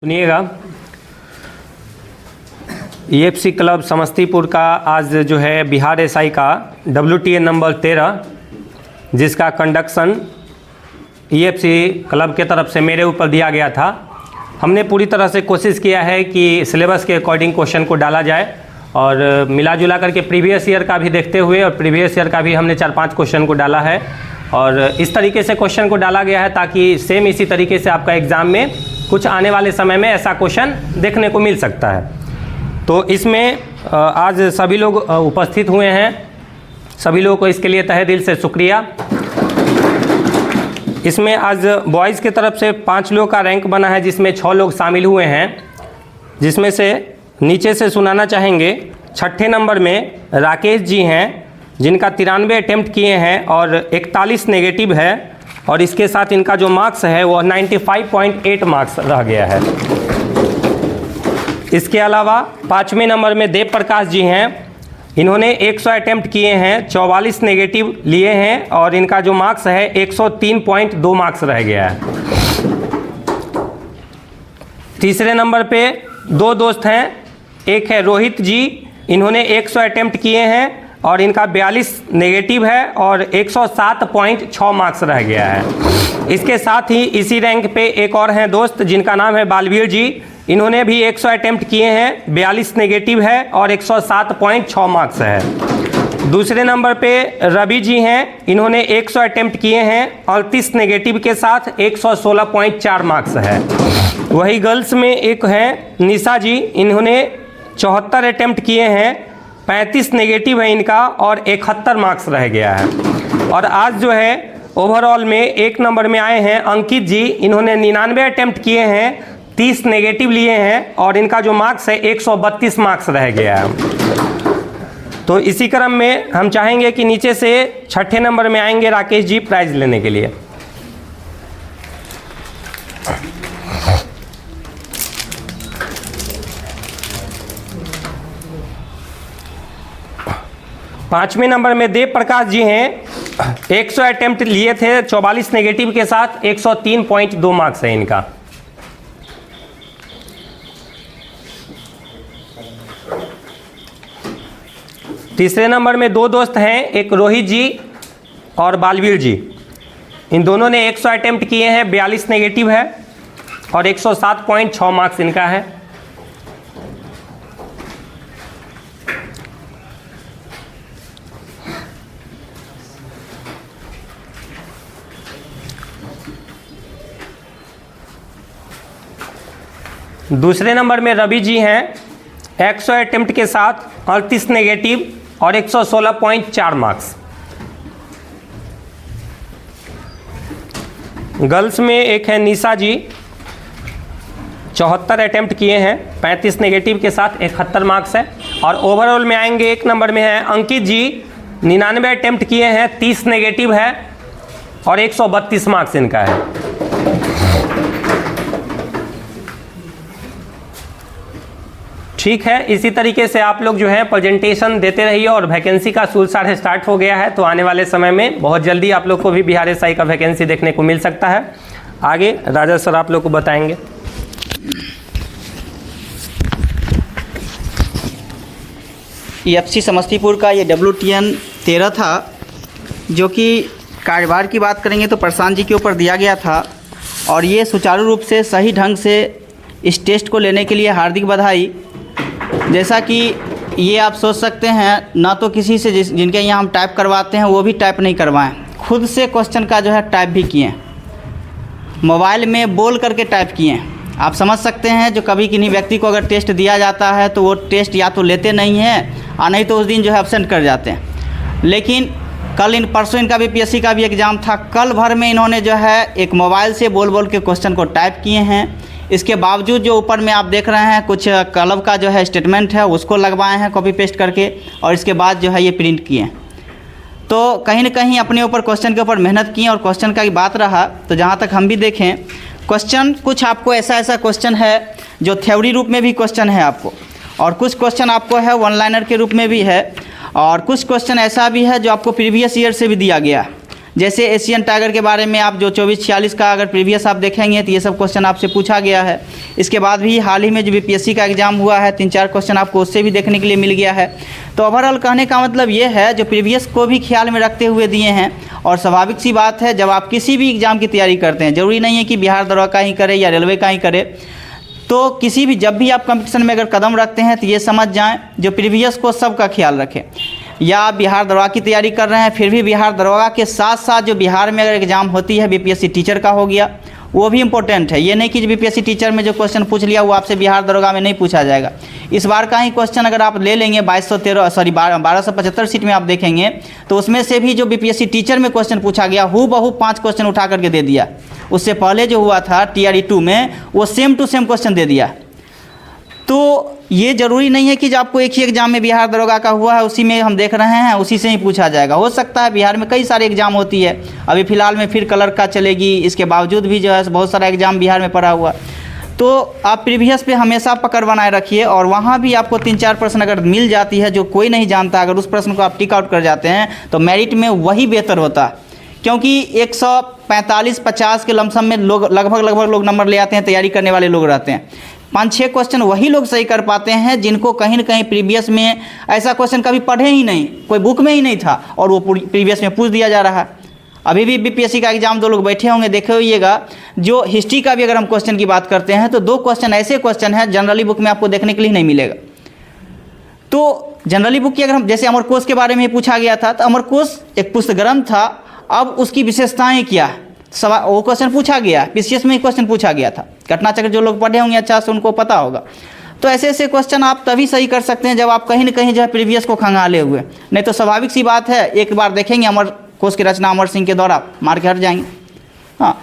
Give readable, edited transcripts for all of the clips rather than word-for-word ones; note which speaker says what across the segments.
Speaker 1: सुनिएगा, EFC club Samastipur का आज जो है बिहार एसआई का WTA नंबर 13 जिसका कंडक्शन ईएफसी क्लब के तरफ से मेरे ऊपर दिया गया था। हमने पूरी तरह से कोशिश किया है कि सिलेबस के अकॉर्डिंग क्वेश्चन को डाला जाए और मिला जुला करके प्रीवियस ईयर का भी देखते हुए और प्रीवियस ईयर का भी हमने 4-5 क्वेश्चन को डाला है और इस तरीके से क्वेश्चन को डाला गया है ताकि सेम इसी तरीके से आपका एग्ज़ाम में कुछ आने वाले समय में ऐसा क्वेश्चन देखने को मिल सकता है। तो इसमें आज सभी लोग उपस्थित हुए हैं, सभी लोगों को इसके लिए तहे दिल से शुक्रिया। इसमें आज बॉयज़ की तरफ से 5 लोग का रैंक बना है जिसमें 6 लोग शामिल हुए हैं, जिसमें से नीचे से सुनाना चाहेंगे। 6ठे नंबर में राकेश जी हैं जिनका 93 अटेम्प्ट किए हैं और 41 नेगेटिव है और इसके साथ इनका जो मार्क्स है वो 95.8 मार्क्स रह गया है। इसके अलावा 5वें नंबर में देव प्रकाश जी हैं, इन्होंने 100 अटेम्प्ट किए हैं, 44 नेगेटिव लिए हैं और इनका जो मार्क्स है 103.2 मार्क्स रह गया है। तीसरे नंबर पे 2 दोस्त हैं, एक है रोहित जी, इन्होंने 100 अटेम्प्ट किए हैं और इनका 42 नेगेटिव है और 107.6 मार्क्स रह गया है। इसके साथ ही इसी रैंक पे एक और हैं दोस्त जिनका नाम है बालवीर जी, इन्होंने भी 100 अटेम्प्ट किए हैं, 42 नेगेटिव है और 107.6 मार्क्स है। दूसरे नंबर पे रवि जी हैं, इन्होंने 100 अटेम्प्ट किए हैं, 38 नेगेटिव के साथ 116.4 मार्क्स है। वही गर्ल्स में एक है निशा जी, इन्होंने 74 अटेम्प्ट किए हैं, 35 नेगेटिव है इनका और 71 मार्क्स रह गया है। और आज जो है ओवरऑल में 1 नंबर में आए हैं अंकित जी, इन्होंने 99 अटेम्प्ट किए हैं, 30 नेगेटिव लिए हैं और इनका जो मार्क्स है 132 मार्क्स रह गया है। तो इसी क्रम में हम चाहेंगे कि नीचे से 6ठे नंबर में आएंगे राकेश जी प्राइज लेने के लिए। पाँचवें नंबर में देव प्रकाश जी हैं, 100 अटेम्प्ट लिए थे, 44 नेगेटिव के साथ 103.2 मार्क्स है इनका। तीसरे नंबर में 2 दोस्त हैं, एक रोहित जी और बालवीर जी, इन दोनों ने 100 अटेम्प्ट किए हैं, 42 नेगेटिव है और 107.6 मार्क्स इनका है। दूसरे नंबर में रवि जी हैं, 100 अटेम्प्ट के साथ 38 नेगेटिव और 116.4 मार्क्स। गर्ल्स में एक है निशा जी, 74 अटेम्प्ट किए हैं, 35 नेगेटिव के साथ 71 मार्क्स है। और ओवरऑल में आएंगे 1 नंबर में है अंकित जी, 99 अटेम्प्ट किए हैं, 30 नेगेटिव है और 132 मार्क्स इनका है। ठीक है, इसी तरीके से आप लोग जो है प्रेजेंटेशन देते रहिए और वैकेंसी का सूलसार स्टार्ट हो गया है, तो आने वाले समय में बहुत जल्दी आप लोग को भी बिहार एसआई का वैकेंसी देखने को मिल सकता है। आगे राजा सर आप लोग को बताएंगे।
Speaker 2: ईएफसी समस्तीपुर का ये WTN 13 था, जो कि कार्यभार की बात करेंगे तो प्रशांत जी के ऊपर दिया गया था और ये सुचारू रूप से सही ढंग से इस टेस्ट को लेने के लिए हार्दिक बधाई। जैसा कि ये आप सोच सकते हैं, ना तो किसी से जिनके यहाँ हम टाइप करवाते हैं वो भी टाइप नहीं करवाएं, खुद से क्वेश्चन का जो है टाइप भी किए, मोबाइल में बोल करके टाइप किए। आप समझ सकते हैं, जो कभी किन्हीं व्यक्ति को अगर टेस्ट दिया जाता है तो वो टेस्ट या तो लेते नहीं हैं और नहीं तो उस दिन जो है एब्सेंट कर जाते हैं। लेकिन कल परसों इनका भी PSC का भी एग्ज़ाम था, कल भर में इन्होंने जो है एक मोबाइल से बोल बोल के क्वेश्चन को टाइप किए हैं। इसके बावजूद जो ऊपर में आप देख रहे हैं कुछ क्लब का जो है स्टेटमेंट है उसको लगवाए हैं कॉपी पेस्ट करके और इसके बाद जो है ये प्रिंट किए। तो कहीं ना कहीं अपने ऊपर क्वेश्चन के ऊपर मेहनत किए और क्वेश्चन का ही बात रहा तो जहाँ तक हम भी देखें क्वेश्चन कुछ आपको ऐसा क्वेश्चन है जो थ्योरी रूप में भी क्वेश्चन है आपको, और कुछ क्वेश्चन आपको है वन लाइनर के रूप में भी है, और कुछ क्वेश्चन ऐसा भी है जो आपको प्रीवियस ईयर से भी दिया गया है। जैसे एशियन टाइगर के बारे में आप जो 2446 का अगर प्रीवियस आप देखेंगे तो ये सब क्वेश्चन आपसे पूछा गया है। इसके बाद भी हाल ही में जो बीपीएससी का एग्ज़ाम हुआ है 3-4 क्वेश्चन आपको उससे भी देखने के लिए मिल गया है। तो ओवरऑल कहने का मतलब ये है जो प्रीवियस को भी ख्याल में रखते हुए दिए हैं। और स्वाभाविक सी बात है, जब आप किसी भी एग्ज़ाम की तैयारी करते हैं, ज़रूरी नहीं है कि बिहार दरोगा का ही करें या रेलवे का ही करें, तो किसी भी जब भी आप कंपटीशन में अगर कदम रखते हैं तो ये समझ जाएं जो प्रीवियस को सबका ख्याल रखें। या आप बिहार दरोगा की तैयारी कर रहे हैं, फिर भी बिहार दरोगा के साथ साथ जो बिहार में अगर एग्ज़ाम होती है बीपीएससी टीचर का हो गया, वो भी इंपॉर्टेंट है। ये नहीं कि बीपीएससी टीचर में जो क्वेश्चन पूछ लिया वो आपसे बिहार दरोगा में नहीं पूछा जाएगा। इस बार का ही क्वेश्चन अगर आप ले लेंगे 1275 सीट में आप देखेंगे तो उसमें से भी जो बीपीएससी टीचर में क्वेश्चन पूछा गया हूबहू 5 क्वेश्चन उठा करके दे दिया। उससे पहले जो हुआ था TRE 2 में वो सेम टू सेम क्वेश्चन दे दिया। तो ये ज़रूरी नहीं है कि जो आपको एक ही एग्ज़ाम में बिहार दरोगा का हुआ है उसी में हम देख रहे हैं उसी से ही पूछा जाएगा। हो सकता है बिहार में कई सारे एग्ज़ाम होती है, अभी फ़िलहाल में फिर कलर का चलेगी, इसके बावजूद भी जो है बहुत सारा एग्ज़ाम बिहार में पड़ा हुआ। तो आप प्रीवियस पे हमेशा पकड़ बनाए रखिए और वहाँ भी आपको 3-4 प्रश्न अगर मिल जाती है जो कोई नहीं जानता, अगर उस प्रश्न को आप टिक आउट कर जाते हैं तो मेरिट में वही बेहतर होता है। क्योंकि 145-50 के लमसम में लोग लगभग लोग नंबर ले आते हैं, तैयारी करने वाले लोग रहते हैं। 5-6 क्वेश्चन वही लोग सही कर पाते हैं जिनको कहीं ना कहीं प्रीवियस में ऐसा क्वेश्चन कभी पढ़े ही नहीं, कोई बुक में ही नहीं था और वो प्रीवियस में पूछ दिया जा रहा है। अभी भी बीपीएससी का एग्ज़ाम 2 लोग बैठे होंगे, देखे होइएगा। जो हिस्ट्री का भी अगर हम क्वेश्चन की बात करते हैं तो 2 क्वेश्चन ऐसे क्वेश्चन हैं जनरली बुक में आपको देखने के लिए नहीं मिलेगा। तो जनरली बुक की अगर हम जैसे अमरकोश के बारे में पूछा गया था तो अमरकोश एक पुस्तक ग्रंथ था, अब उसकी विशेषताएं क्या है वो क्वेश्चन पूछा गया, पीसीएस में ही क्वेश्चन पूछा गया था। घटना चक्र जो लोग पढ़े होंगे अच्छा से उनको पता होगा। तो ऐसे ऐसे क्वेश्चन आप तभी सही कर सकते हैं जब आप कहीं ना कहीं जो है प्रीवियस को खंगाले हुए, नहीं तो स्वाभाविक सी बात है एक बार देखेंगे अमरकोश की रचना अमर सिंह के द्वारा मार के हट जाएंगे। हाँ,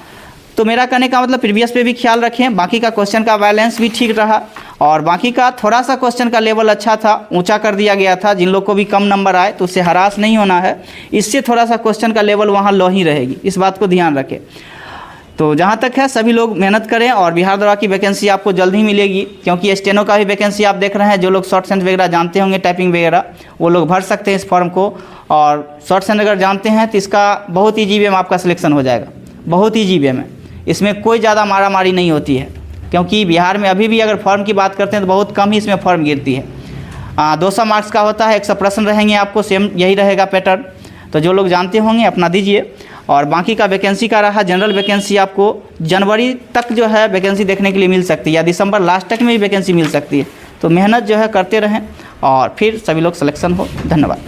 Speaker 2: तो मेरा कहने का मतलब प्रीवियस पे भी ख्याल रखें। बाकी का क्वेश्चन का बैलेंस भी ठीक रहा और बाकी का थोड़ा सा क्वेश्चन का लेवल अच्छा था, ऊंचा कर दिया गया था। जिन लोग को भी कम नंबर आए तो उससे हरास नहीं होना है, इससे थोड़ा सा क्वेश्चन का लेवल वहाँ लो ही रहेगी, इस बात को ध्यान रखें। तो जहाँ तक है सभी लोग मेहनत करें और बिहार दरोगा की वैकेंसी आपको जल्द ही मिलेगी, क्योंकि स्टेनो का भी वैकेंसी आप देख रहे हैं। जो लोग शॉर्ट हैंड वगैरह जानते होंगे, टाइपिंग वगैरह, वो लोग भर सकते हैं इस फॉर्म को। और शॉर्ट हैंड अगर जानते हैं तो इसका बहुत ईजी वे में आपका सिलेक्शन हो जाएगा, बहुत ईजी वे में। इसमें कोई ज़्यादा मारा मारी नहीं होती है, क्योंकि बिहार में अभी भी अगर फॉर्म की बात करते हैं तो बहुत कम ही इसमें फॉर्म गिरती है। 200 मार्क्स का होता है, 100 प्रश्न रहेंगे आपको, सेम यही रहेगा पैटर्न। तो जो लोग जानते होंगे अपना दीजिए। और बाकी का वैकेंसी का रहा, जनरल वैकेंसी आपको जनवरी तक जो है वैकेंसी देखने के लिए मिल सकती है या दिसंबर लास्ट तक में भी वैकेंसी मिल सकती है। तो मेहनत जो है करते रहें और फिर सभी लोग सिलेक्शन हो। धन्यवाद।